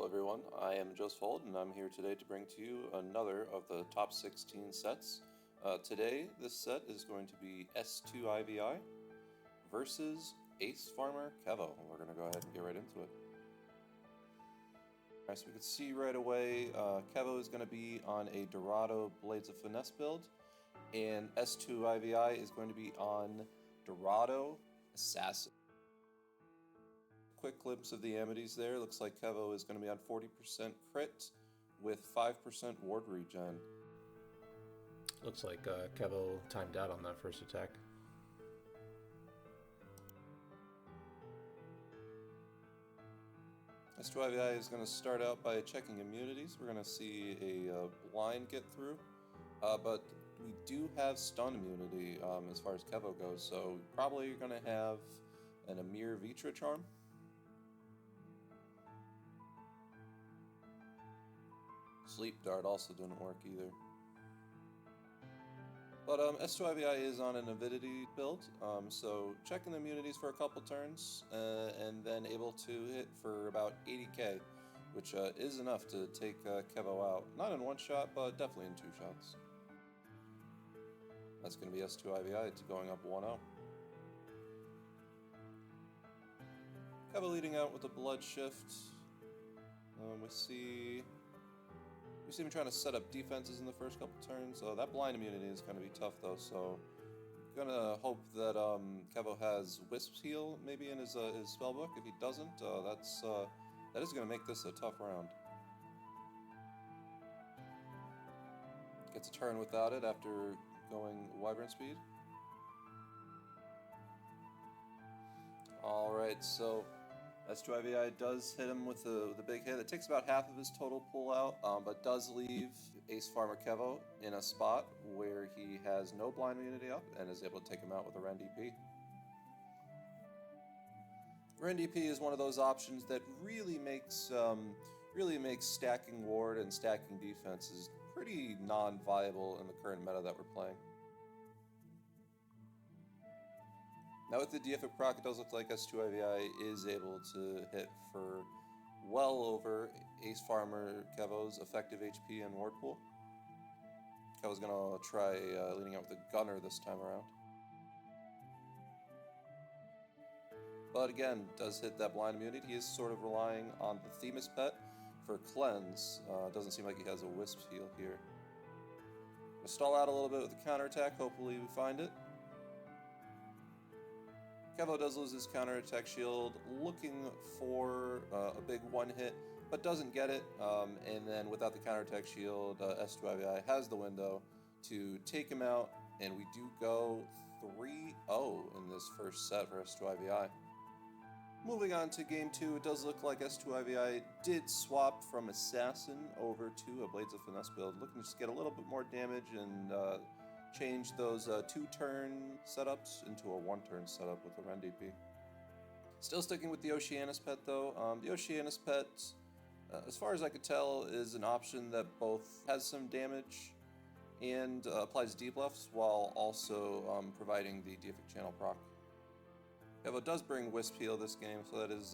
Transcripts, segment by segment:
everyone, I am Joseph Holt, and I'm here today to bring to you another of the top 16 sets. Today, this set is going to be S2iVi versus AceFarmerKevo. We're going to go ahead and get right into it. Alright, so we can see right away, Kevo is going to be on a Dorado Blades of Finesse build, and S2iVi is going to be on Dorado Assassin. Quick glimpse of the amities there. Looks like Kevo is going to be on 40% crit with 5% ward regen. Looks like Kevo timed out on that first attack. S2iVi is going to start out by checking immunities. We're going to see a blind get through, but we do have stun immunity as far as Kevo goes, so probably you're going to have an Amir Vitra charm. Sleep Dart also didn't work either. But S2iVi is on an Avidity build, so checking the immunities for a couple turns, and then able to hit for about 80k, which is enough to take Kevo out. Not in one shot, but definitely in two shots. That's going to be S2iVi. It's going up 1-0. Kevo leading out with a Blood Shift. We see him trying to set up defenses in the first couple turns. That blind immunity is going to be tough though, so I'm going to hope that Kevo has Wisp's Heal maybe in his spellbook. If he doesn't, that is going to make this a tough round. Gets a turn without it after going Wyvern Speed. Alright, so S2iVi does hit him with the big hit. It takes about half of his total pull out, but does leave AceFarmerKevo in a spot where he has no blind immunity up and is able to take him out with a Ren DP. Ren DP is one of those options that really makes stacking ward and stacking defenses pretty non-viable in the current meta that we're playing. Now with the Deific proc, it does look like S2iVi is able to hit for well over AceFarmerKevo's effective HP and ward pool. Kevo's going to try leading out with a Gunner this time around. But again, does hit that blind immunity. He is sort of relying on the Themis pet for cleanse. Doesn't seem like he has a Wisp's Heal here. Gonna stall out a little bit with the counterattack, hopefully we find it. Kevo does lose his counterattack shield, looking for a big one hit, but doesn't get it. And then without the counterattack shield, S2iVi has the window to take him out, and we do go 3-0 in this first set for S2iVi. Moving on to game 2, it does look like S2iVi did swap from Assassin over to a Blades of Finesse build, looking to just get a little bit more damage and change those 2-turn setups into a 1-turn setup with a Ren DP. Still sticking with the Oceanus pet though. The Oceanus pet, as far as I could tell, is an option that both has some damage and applies debuffs while also providing the Deific Channel proc. Kevo does bring Wisp Heal this game, so that is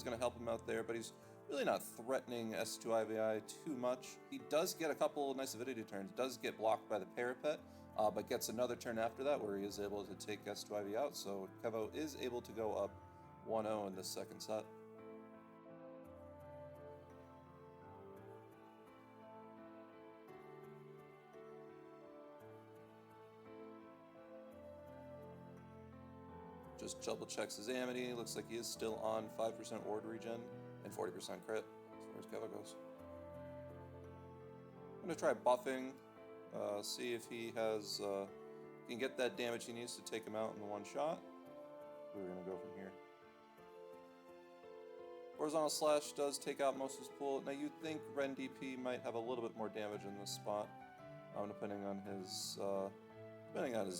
going to help him out there, but he's really not threatening S2iVi too much. He does get a couple nice avidity turns, does get blocked by the Parapet, but gets another turn after that where he is able to take S2iVi out, so Kevo is able to go up 1-0 in this second set. Just double checks his amity, looks like he is still on 5% ward regen and 40% crit as far as Kevo goes. I'm going to try buffing, see if he has can get that damage he needs to take him out in the one shot. We're going to go from here. Horizontal Slash does take out most of his pool. Now you'd think Ren DP might have a little bit more damage in this spot, depending on his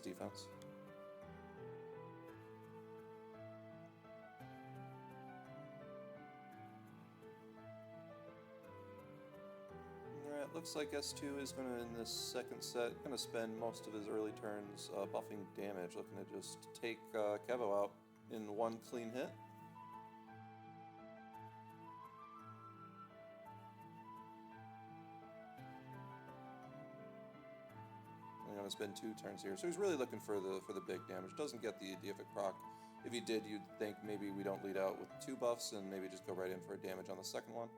defense. Alright, looks like S2 is going to, in this second set, going to spend most of his early turns buffing damage, looking to just take Kevo out in one clean hit. going to spend 2 turns here. So he's really looking for the big damage. Doesn't get the deific proc. If he did, you'd think maybe we don't lead out with 2 buffs and maybe just go right in for a damage on the second one.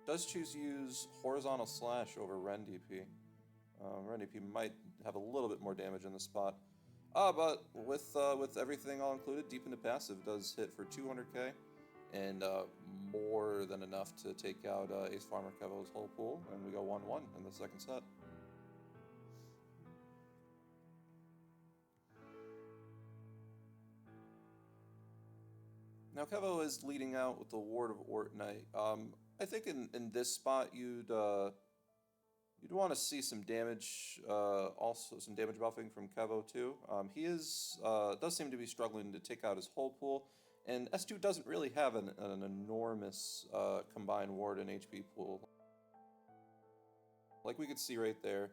Does choose to use Horizontal Slash over Ren DP. Ren DP might have a little bit more damage in the spot. But with everything all included, Deep into Passive does hit for 200k, and more than enough to take out AceFarmerKevo's whole pool, and we go 1-1 in the second set. Now Kevo is leading out with the Ward of Orknight. I think in this spot you'd want to see some damage, also some damage buffing from Kevo too. He does seem to be struggling to take out his whole pool, and S2 doesn't really have an enormous combined ward and HP pool. Like we could see right there,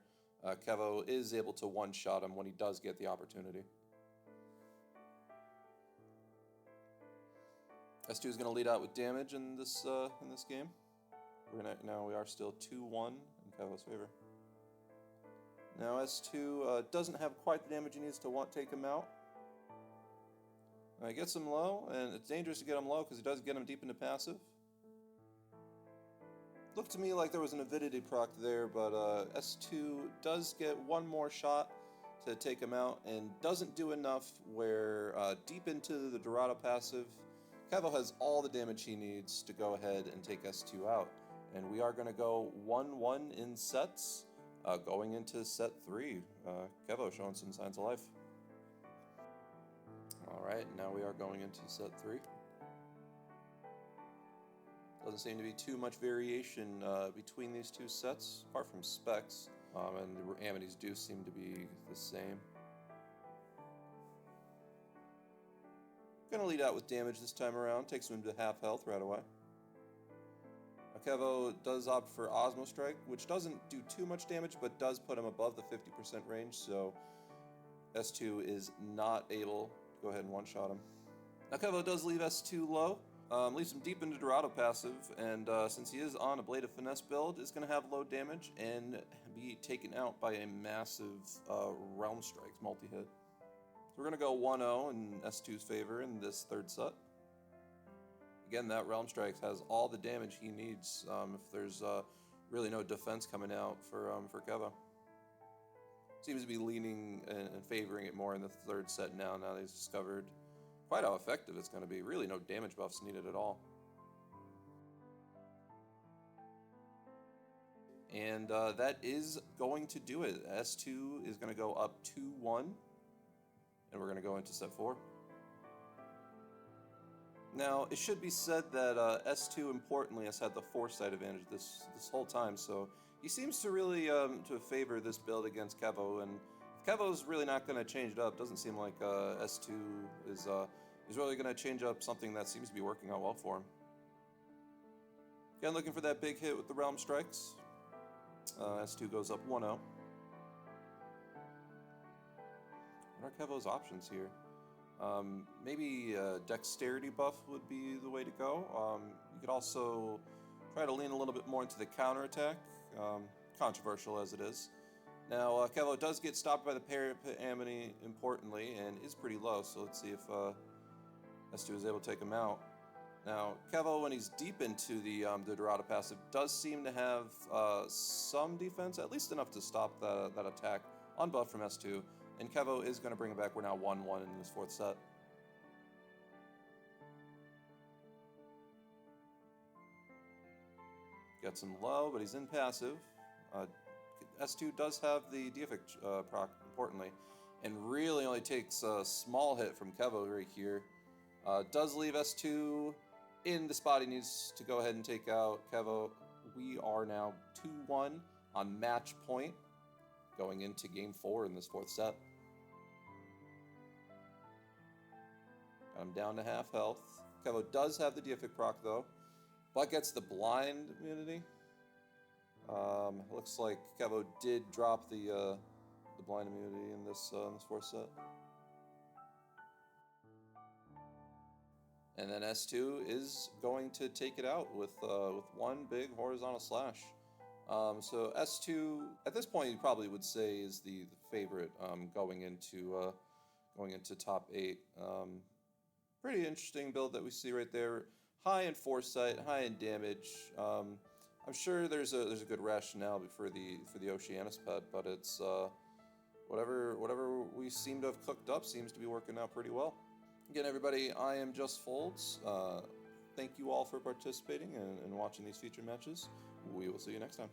Kevo is able to one-shot him when he does get the opportunity. S2 is going to lead out with damage in this game. Now we are still 2-1 in Kevo's favor. Now S2 doesn't have quite the damage he needs to take him out. He gets him low, and it's dangerous to get him low because he does get him deep into passive. Looked to me like there was an avidity proc there, but S2 does get one more shot to take him out and doesn't do enough where deep into the Dorado passive, Kevo has all the damage he needs to go ahead and take S2 out. And we are going to go 1-1 in sets, going into set 3. Kevo showing some signs of life. Alright, now we are going into set 3. Doesn't seem to be too much variation between these two sets, apart from specs, and the amenities do seem to be the same. Gonna lead out with damage this time around, takes him to half health right away. Kevo does opt for Osmo Strike, which doesn't do too much damage, but does put him above the 50% range, so S2 is not able to go ahead and one-shot him. Now Kevo does leave S2 low, leaves him deep into Dorado passive, and since he is on a Blade of Finesse build, is going to have low damage and be taken out by a massive Realm Strikes multi-hit. So we're going to go 1-0 in S2's favor in this third set. Again, that Realm Strikes has all the damage he needs if there's really no defense coming out for Kevo. Seems to be leaning and favoring it more in the third set now that he's discovered quite how effective it's going to be. Really no damage buffs needed at all. And that is going to do it. S2 is going to go up 2-1. And we're going to go into set 4. Now, it should be said that S2, importantly, has had the foresight advantage this whole time, so he seems to really to favor this build against Kevo, and if Kevo's really not going to change it up, doesn't seem like S2 is really going to change up something that seems to be working out well for him. Again, looking for that big hit with the Realm Strikes. S2 goes up 1-0. What are Kevo's options here? Maybe a dexterity buff would be the way to go. You could also try to lean a little bit more into the counterattack, controversial as it is. Now, Kevo does get stopped by the Parapet Amity, importantly, and is pretty low, so let's see if S2 is able to take him out. Now, Kevo, when he's deep into the Dorado passive, does seem to have some defense, at least enough to stop that attack on buff from S2. And Kevo is going to bring it back. We're now 1-1 in this fourth set. Gets him low, but he's in passive. S2 does have the deific proc, importantly, and really only takes a small hit from Kevo right here. Does leave S2 in the spot he needs to go ahead and take out Kevo. We are now 2-1 on match point, going into game 4 in this fourth set. Got him down to half health. Kevo does have the deific proc though, but gets the blind immunity. Looks like Kevo did drop the blind immunity in this fourth set. And then S2 is going to take it out with one big horizontal slash. So S2 at this point you probably would say is the favorite going into top 8. Pretty interesting build that we see right there. High in foresight, high in damage. I'm sure there's a good rationale for the Oceanus pet, but it's whatever we seem to have cooked up seems to be working out pretty well. Again, everybody, I am Just Folds. Thank you all for participating and watching these featured matches. We will see you next time.